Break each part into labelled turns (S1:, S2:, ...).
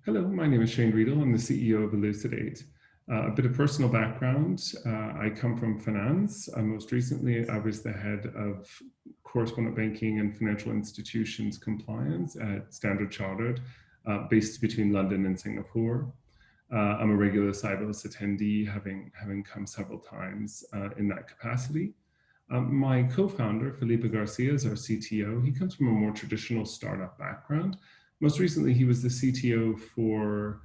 S1: Hello, my name is Shane Riedel. I'm the CEO of Elucidate. A bit of personal background. I come from finance. Most recently, I was the head of correspondent banking and financial institutions compliance at Standard Chartered, based between London and Singapore. I'm a regular Cybos attendee, having come several times in that capacity. My co-founder, Felipe Garcia, is our CTO. He comes from a more traditional startup background. Most recently, he was the CTO for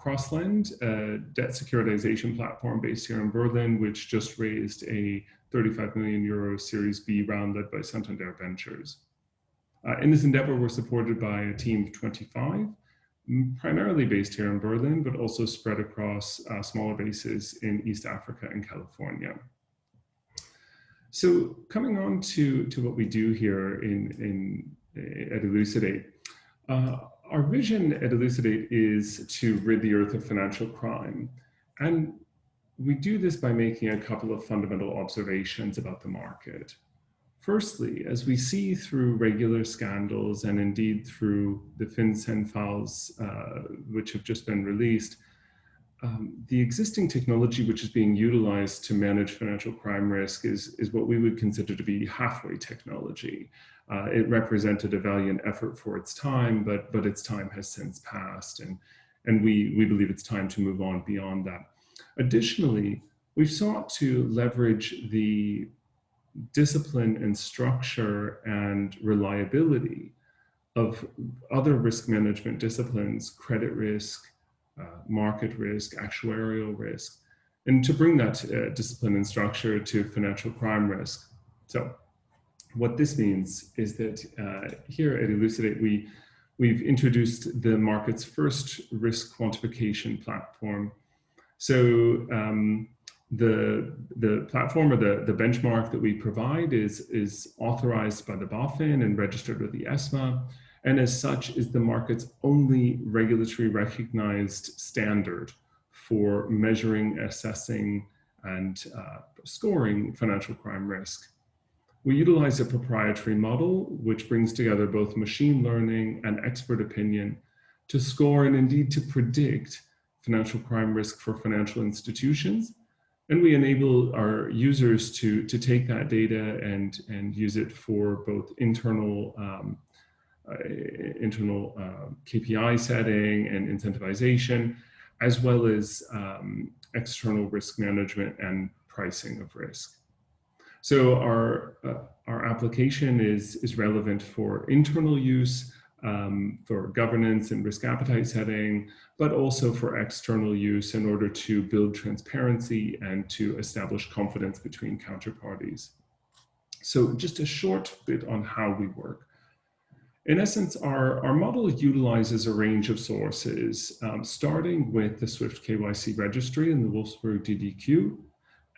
S1: Crosslend, a debt securitization platform based here in Berlin, which just raised a 35 million euro Series B round led by Santander Ventures. In this endeavor, we're supported by a team of 25, primarily based here in Berlin, but also spread across smaller bases in East Africa and California. So coming on to what we do here at Elucidate, our vision at Elucidate is to rid the earth of financial crime. And we do this by making a couple of fundamental observations about the market. Firstly, as we see through regular scandals and indeed through the FinCEN files, which have just been released, the existing technology which is being utilized to manage financial crime risk is what we would consider to be halfway technology. It represented a valiant effort for its time, but its time has since passed, and we believe it's time to move on beyond that. Additionally, we've sought to leverage the discipline and structure and reliability of other risk management disciplines, credit risk, market risk, actuarial risk, and to bring that discipline and structure to financial crime risk. So what this means is that here at Elucidate, we've introduced the market's first risk quantification platform. So the platform or the benchmark that we provide is authorized by the BaFin and registered with the ESMA, and as such is the market's only regulatory recognized standard for measuring, assessing, and scoring financial crime risk. We utilize a proprietary model which brings together both machine learning and expert opinion to score and indeed to predict financial crime risk for financial institutions. And we enable our users to take that data and use it for both internal KPI setting and incentivization, as well as external risk management and pricing of risk. So our application is relevant for internal use, for governance and risk appetite setting, but also for external use in order to build transparency and to establish confidence between counterparties. So just a short bit on how we work. In essence, our model utilizes a range of sources, starting with the Swift KYC registry and the Wolfsburg DDQ,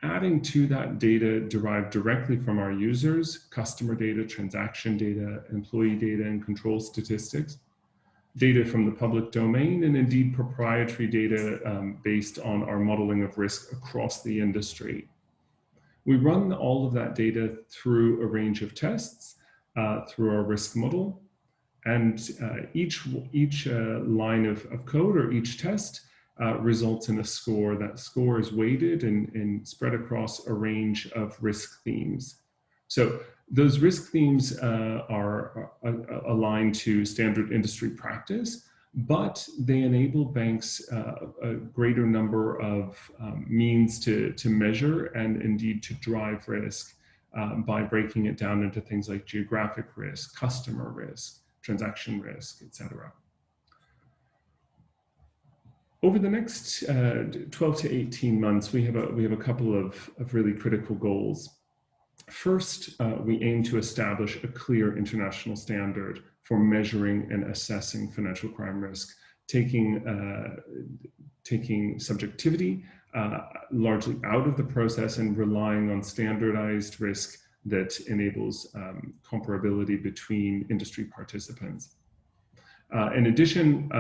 S1: adding to that data derived directly from our users, customer data, transaction data, employee data, and control statistics, data from the public domain, and indeed proprietary data based on our modeling of risk across the industry. We run all of that data through a range of tests through our risk model, and each line of code or each test results in a score. That score is weighted and spread across a range of risk themes. So those risk themes are aligned to standard industry practice, but they enable banks a greater number of means to measure and indeed to drive risk by breaking it down into things like geographic risk, customer risk, transaction risk, etc. Over the next 12 to 18 months, we have a couple of really critical goals. First, we aim to establish a clear international standard for measuring and assessing financial crime risk, taking subjectivity largely out of the process and relying on standardized risk that enables comparability between industry participants. In addition,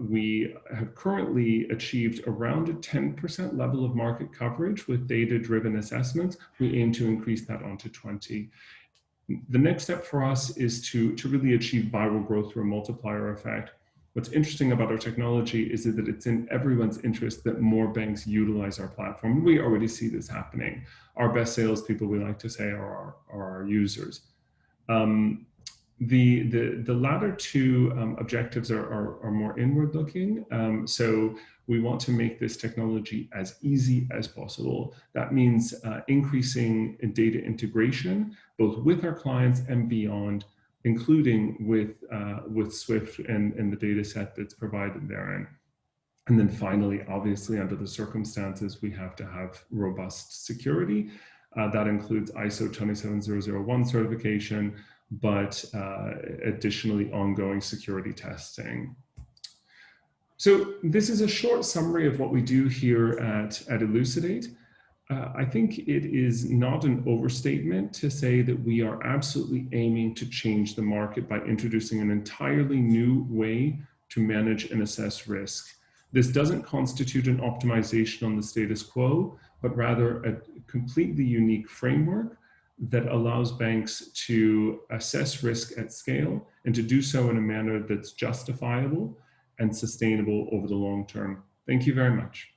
S1: we have currently achieved around a 10% level of market coverage with data-driven assessments. We aim to increase that onto 20. The next step for us is to really achieve viral growth through a multiplier effect. What's interesting about our technology is that it's in everyone's interest that more banks utilize our platform. We already see this happening. Our best salespeople, we like to say, are our users. The latter two objectives are more inward looking. So we want to make this technology as easy as possible. That means increasing data integration, both with our clients and beyond, including with Swift and the data set that's provided therein. And then finally, obviously, under the circumstances, we have to have robust security. That includes ISO 27001 certification, but additionally ongoing security testing. So this is a short summary of what we do here at Elucidate. I think it is not an overstatement to say that we are absolutely aiming to change the market by introducing an entirely new way to manage and assess risk. This doesn't constitute an optimization on the status quo, but rather a completely unique framework that allows banks to assess risk at scale and to do so in a manner that's justifiable and sustainable over the long term. Thank you very much.